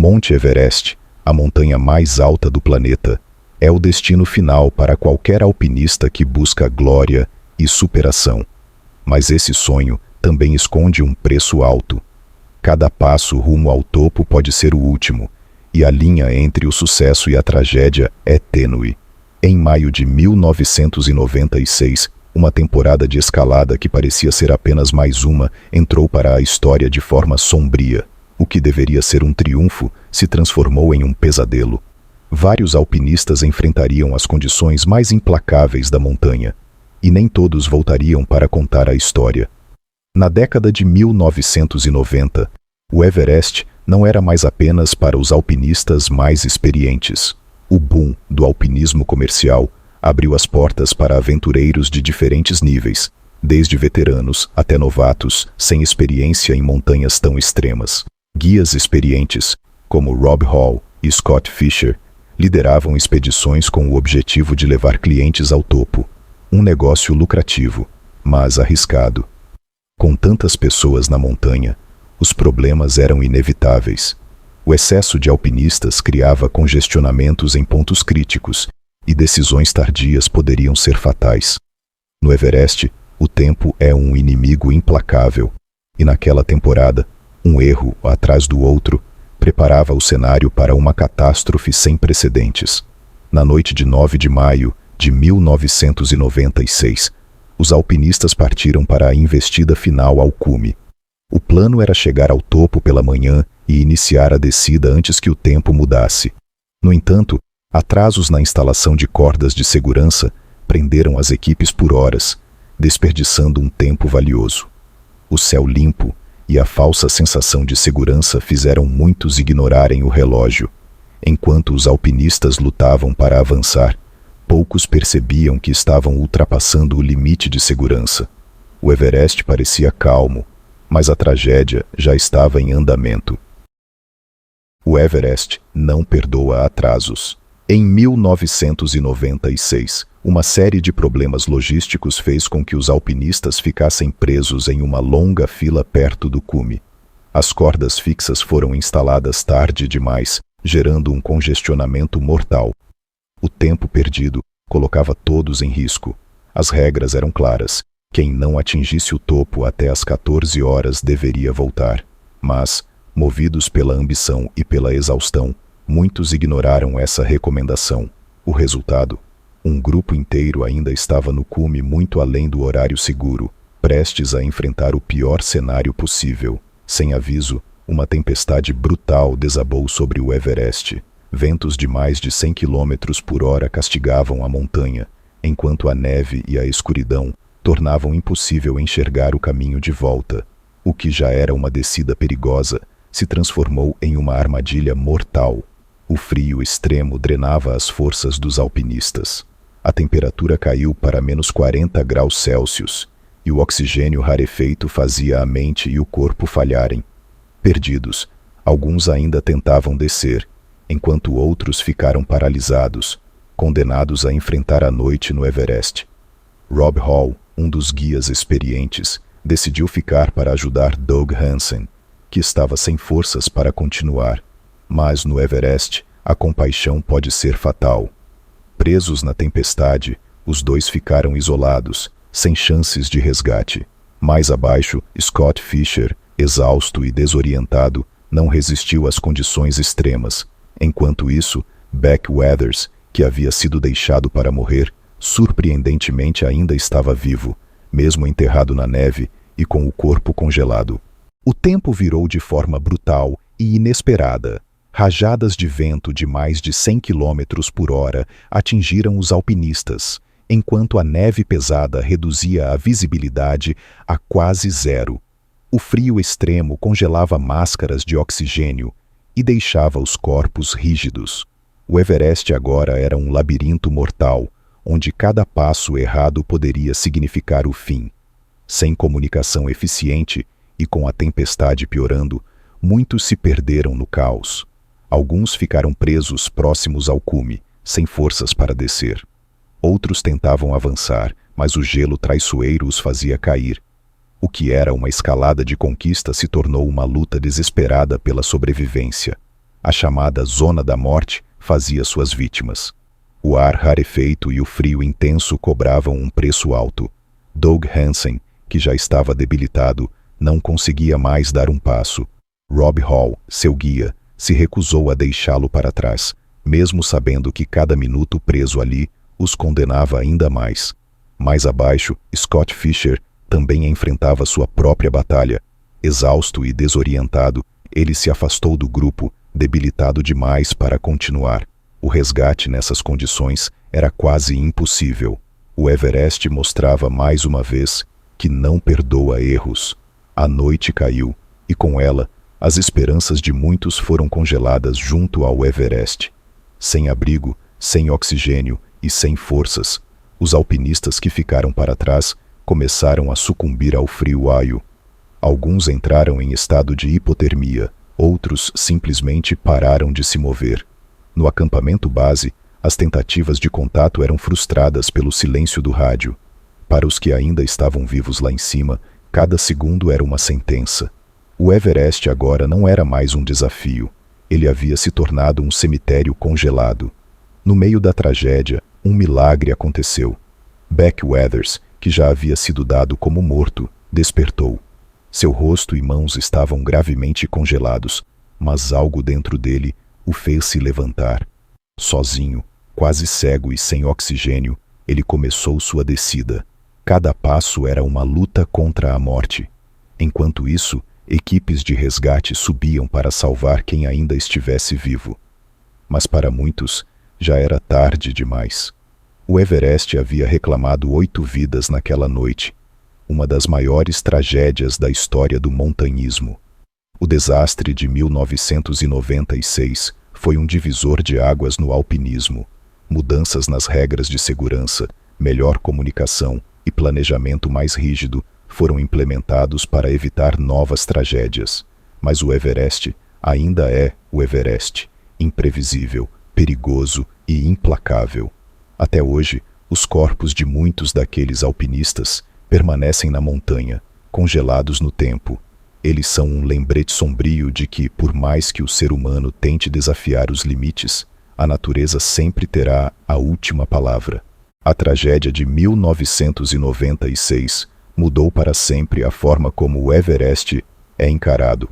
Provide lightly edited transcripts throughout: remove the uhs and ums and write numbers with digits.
Monte Everest, a montanha mais alta do planeta, é o destino final para qualquer alpinista que busca glória e superação. Mas esse sonho também esconde um preço alto. Cada passo rumo ao topo pode ser o último, e a linha entre o sucesso e a tragédia é tênue. Em maio de 1996, uma temporada de escalada que parecia ser apenas mais uma entrou para a história de forma sombria. O que deveria ser um triunfo se transformou em um pesadelo. Vários alpinistas enfrentariam as condições mais implacáveis da montanha, e nem todos voltariam para contar a história. Na década de 1990, o Everest não era mais apenas para os alpinistas mais experientes. O boom do alpinismo comercial abriu as portas para aventureiros de diferentes níveis, desde veteranos até novatos sem experiência em montanhas tão extremas. Guias experientes, como Rob Hall e Scott Fisher, lideravam expedições com o objetivo de levar clientes ao topo. Um negócio lucrativo, mas arriscado. Com tantas pessoas na montanha, os problemas eram inevitáveis. O excesso de alpinistas criava congestionamentos em pontos críticos, e decisões tardias poderiam ser fatais. No Everest, o tempo é um inimigo implacável, e naquela temporada, um erro atrás do outro preparava o cenário para uma catástrofe sem precedentes. Na noite de 9 de maio de 1996, os alpinistas partiram para a investida final ao cume. O plano era chegar ao topo pela manhã e iniciar a descida antes que o tempo mudasse. No entanto, atrasos na instalação de cordas de segurança prenderam as equipes por horas, desperdiçando um tempo valioso. O céu limpo e a falsa sensação de segurança fizeram muitos ignorarem o relógio. Enquanto os alpinistas lutavam para avançar, poucos percebiam que estavam ultrapassando o limite de segurança. O Everest parecia calmo, mas a tragédia já estava em andamento. O Everest não perdoa atrasos. Em 1996, uma série de problemas logísticos fez com que os alpinistas ficassem presos em uma longa fila perto do cume. As cordas fixas foram instaladas tarde demais, gerando um congestionamento mortal. O tempo perdido colocava todos em risco. As regras eram claras. Quem não atingisse o topo até as 14 horas deveria voltar. Mas, movidos pela ambição e pela exaustão, muitos ignoraram essa recomendação. O resultado? Um grupo inteiro ainda estava no cume muito além do horário seguro, prestes a enfrentar o pior cenário possível. Sem aviso, uma tempestade brutal desabou sobre o Everest. Ventos de mais de 100 km por hora castigavam a montanha, enquanto a neve e a escuridão tornavam impossível enxergar o caminho de volta. O que já era uma descida perigosa se transformou em uma armadilha mortal. O frio extremo drenava as forças dos alpinistas. A temperatura caiu para menos 40 graus Celsius, e o oxigênio rarefeito fazia a mente e o corpo falharem. Perdidos, alguns ainda tentavam descer, enquanto outros ficaram paralisados, condenados a enfrentar a noite no Everest. Rob Hall, um dos guias experientes, decidiu ficar para ajudar Doug Hansen, que estava sem forças para continuar. Mas no Everest, a compaixão pode ser fatal. Presos na tempestade, os dois ficaram isolados, sem chances de resgate. Mais abaixo, Scott Fisher, exausto e desorientado, não resistiu às condições extremas. Enquanto isso, Beck Weathers, que havia sido deixado para morrer, surpreendentemente ainda estava vivo, mesmo enterrado na neve e com o corpo congelado. O tempo virou de forma brutal e inesperada. Rajadas de vento de mais de 100 km por hora atingiram os alpinistas, enquanto a neve pesada reduzia a visibilidade a quase zero. O frio extremo congelava máscaras de oxigênio e deixava os corpos rígidos. O Everest agora era um labirinto mortal, onde cada passo errado poderia significar o fim. Sem comunicação eficiente e com a tempestade piorando, muitos se perderam no caos. Alguns ficaram presos próximos ao cume, sem forças para descer. Outros tentavam avançar, mas o gelo traiçoeiro os fazia cair. O que era uma escalada de conquista se tornou uma luta desesperada pela sobrevivência. A chamada Zona da Morte fazia suas vítimas. O ar rarefeito e o frio intenso cobravam um preço alto. Doug Hansen, que já estava debilitado, não conseguia mais dar um passo. Rob Hall, seu guia, se recusou a deixá-lo para trás, mesmo sabendo que cada minuto preso ali os condenava ainda mais. Mais abaixo, Scott Fischer também enfrentava sua própria batalha. Exausto e desorientado, ele se afastou do grupo, debilitado demais para continuar. O resgate nessas condições era quase impossível. O Everest mostrava mais uma vez que não perdoa erros. A noite caiu, e com ela, as esperanças de muitos foram congeladas junto ao Everest. Sem abrigo, sem oxigênio e sem forças, os alpinistas que ficaram para trás começaram a sucumbir ao frio aio. Alguns entraram em estado de hipotermia, outros simplesmente pararam de se mover. No acampamento base, as tentativas de contato eram frustradas pelo silêncio do rádio. Para os que ainda estavam vivos lá em cima, cada segundo era uma sentença. O Everest agora não era mais um desafio. Ele havia se tornado um cemitério congelado. No meio da tragédia, um milagre aconteceu. Beck Weathers, que já havia sido dado como morto, despertou. Seu rosto e mãos estavam gravemente congelados, mas algo dentro dele o fez se levantar. Sozinho, quase cego e sem oxigênio, ele começou sua descida. Cada passo era uma luta contra a morte. Enquanto isso, equipes de resgate subiam para salvar quem ainda estivesse vivo. Mas para muitos, já era tarde demais. O Everest havia reclamado 8 vidas naquela noite, uma das maiores tragédias da história do montanhismo. O desastre de 1996 foi um divisor de águas no alpinismo. Mudanças nas regras de segurança, melhor comunicação e planejamento mais rígido foram implementados para evitar novas tragédias. Mas o Everest ainda é o Everest, imprevisível, perigoso e implacável. Até hoje, os corpos de muitos daqueles alpinistas permanecem na montanha, congelados no tempo. Eles são um lembrete sombrio de que, por mais que o ser humano tente desafiar os limites, a natureza sempre terá a última palavra. A tragédia de 1996 mudou para sempre a forma como o Everest é encarado.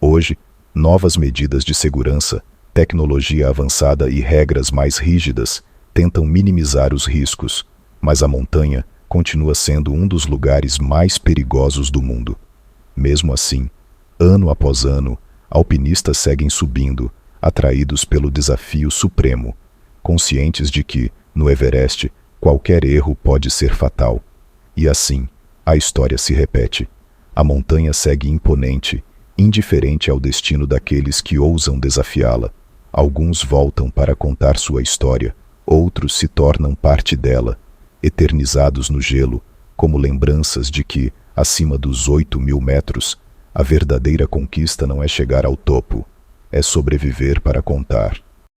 Hoje, novas medidas de segurança, tecnologia avançada e regras mais rígidas tentam minimizar os riscos, mas a montanha continua sendo um dos lugares mais perigosos do mundo. Mesmo assim, ano após ano, alpinistas seguem subindo, atraídos pelo desafio supremo, conscientes de que, no Everest, qualquer erro pode ser fatal. E assim, a história se repete. A montanha segue imponente, indiferente ao destino daqueles que ousam desafiá-la. Alguns voltam para contar sua história, outros se tornam parte dela, eternizados no gelo, como lembranças de que, acima dos 8.000 metros, a verdadeira conquista não é chegar ao topo, é sobreviver para contar.